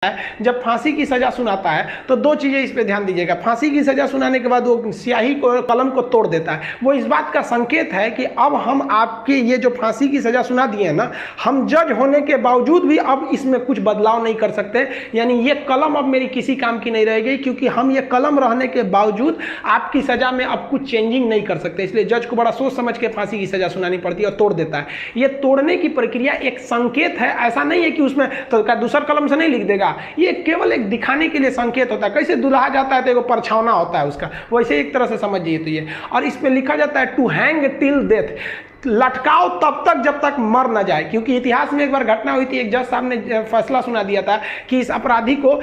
है जब फांसी की सजा सुनाता है तो दो चीजें इस पे ध्यान दीजिएगा। फांसी की सजा सुनाने के बाद वो स्याही को कलम को तोड़ देता है। वो इस बात का संकेत है कि अब हम आपके ये जो फांसी की सजा सुना दिए हैं ना, हम जज होने के बावजूद भी अब इसमें कुछ बदलाव नहीं कर सकते। यानी ये कलम अब मेरी किसी काम की नहीं रहेगी, क्योंकि हम ये कलम रहने के बावजूद आपकी सजा में अब कुछ चेंजिंग नहीं कर सकते। इसलिए जज को बड़ा सोच समझ के फांसी की सजा सुनानी पड़ती है और तोड़ देता है। ये तोड़ने की प्रक्रिया एक संकेत है, ऐसा नहीं है कि उसमें तो दूसर कलम से नहीं लिख देगा। ये केवल एक दिखाने के लिए संकेत होता है। कैसे दुल्हा जाता है तो एक परछावना होता है उसका, वैसे एक तरह से समझिए तो ये। और इस पे लिखा जाता है टू हैंग टिल डेथ, लटकाओ तब तक जब तक मर न जाए। क्योंकि इतिहास में एक बार घटना हुई थी, एक जज साहब ने फैसला सुना दिया था कि इस अपराधी को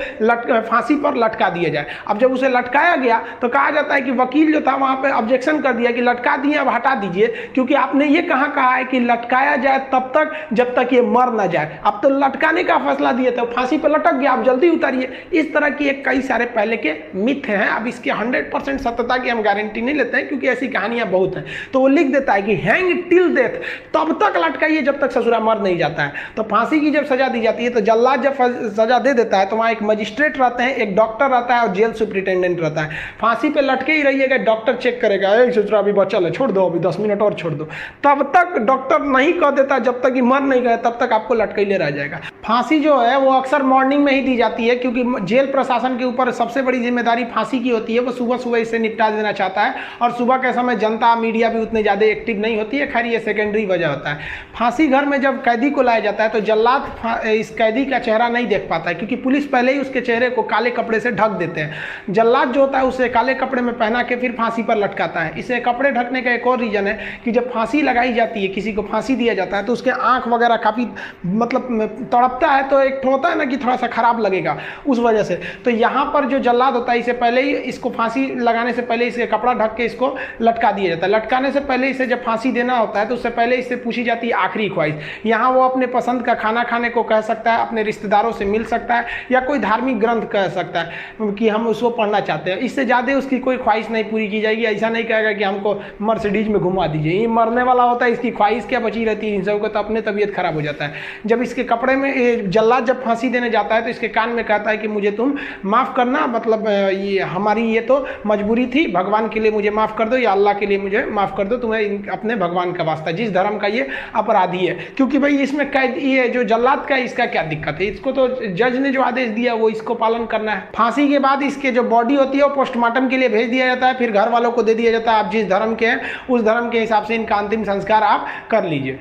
फांसी पर लटका दिया जाए। अब जब उसे लटकाया गया तो कहा जाता है कि वकील जो था वहां पे ऑब्जेक्शन कर दिया कि लटका दिए, अब हटा दीजिए, क्योंकि आपने ये कहा है कि लटकाया जाए तब तक जब तक ये मर न जाए। अब तो लटकाने का फैसला दिए थे, फांसी पर लटक गया, अब जल्दी उतारिए। इस तरह की एक कई सारे पहले के मिथ हैं। अब इसके 100% सत्यता की हम गारंटी नहीं लेते हैं, क्योंकि ऐसी कहानियां बहुत हैं। तो वो लिख देता है कि हैंग टिल डेथ, तब तक लटकाइए जब तक ससुरा मर नहीं जाता है। तो फांसी की जब सजा दी जाती है तो जल्लाद जब सजा दे देता है तो वहां एक मजिस्ट्रेट रहते हैं, एक डॉक्टर रहता है और जेल सुपरिटेंडेंट रहता है। फांसी पे लटके ही रहिएगा, डॉक्टर चेक करेगा, ससुरा अभी बचल है, छोड़ दो, अभी 10 मिनट और छोड़ दो। तब तक डॉक्टर नहीं कह देता, जब तक कि मर नहीं गए तब तक आपको लटकैले रह जाएगा। फांसी जो है वो अक्सर मॉर्निंग में ही दी जाती है, क्योंकि जेल प्रशासन के ऊपर सबसे बड़ी जिम्मेदारी फांसी की होती है। वो सुबह सुबह इसे निपटा देना चाहता है, और सुबह के समय जनता मीडिया भी उतने ज़्यादा एक्टिव नहीं होती है। खैर ये सेकेंडरी वजह होता है। फांसी घर में जब कैदी को लाया जाता है तो जल्लाद इस कैदी का चेहरा नहीं देख पाता है, क्योंकि पुलिस पहले ही उसके चेहरे को काले कपड़े से ढक देते हैं। जल्लाद जो होता है उसे काले कपड़े में पहना के फिर फांसी पर लटकाता है। इसे कपड़े ढकने का एक और रीजन है कि जब फांसी लगाई जाती है, किसी को फांसी दिया जाता है, तो उसके आंख वगैरह काफ़ी मतलब तड़पता है, तो एक होता है ना कि थोड़ा सा खराब लगेगा उस वजह से। तो यहाँ पर जो जल्लाद होता है, इसे पहले ही इसको फांसी लगाने से पहले इसे कपड़ा ढक के इसको लटका दिया जाता है। लटकाने से पहले इसे जब फांसी देना होता है तो उससे पहले इससे पूछी जाती है आखिरी ख्वाहिश। यहाँ वो अपने पसंद का खाना खाने को कह सकता है, अपने रिश्तेदारों से मिल सकता है, या कोई धार्मिक ग्रंथ कह सकता है कि हम उसको पढ़ना चाहते हैं। इससे ज़्यादा उसकी कोई ख्वाहिश नहीं पूरी की जाएगी। ऐसा नहीं कहेगा कि हमको मर्सिडीज में घुमा दीजिए, ये मरने वाला होता है, इसकी ख्वाहिश क्या बची रहती है। इन सबको तो अपने तबीयत खराब हो जाता है। जब इसके कपड़े में जल्लाद जब फांसी देने जाता है तो इसके कान में कहता है कि मुझे तुम माफ़ करना, मतलब ये हमारी ये तो मजबूरी थी, भगवान के लिए मुझे माफ़ कर दो, या अल्लाह के लिए मुझे माफ़ कर दो, तुम्हें अपने भगवान का वास्ता, जिस धर्म का ये अपराधी है। क्योंकि भाई इसमें कैद ये जो जल्लाद का है, इसका क्या दिक्कत है? इसको तो जज ने जो आदेश दिया वो इसको पालन करना है। फांसी के बाद इसके जो बॉडी होती है वो पोस्टमार्टम के लिए भेज दिया जाता है, फिर घर वालों को दे दिया जाता है। आप जिस धर्म के हैं उस धर्म के हिसाब से इनका अंतिम संस्कार आप कर लीजिए।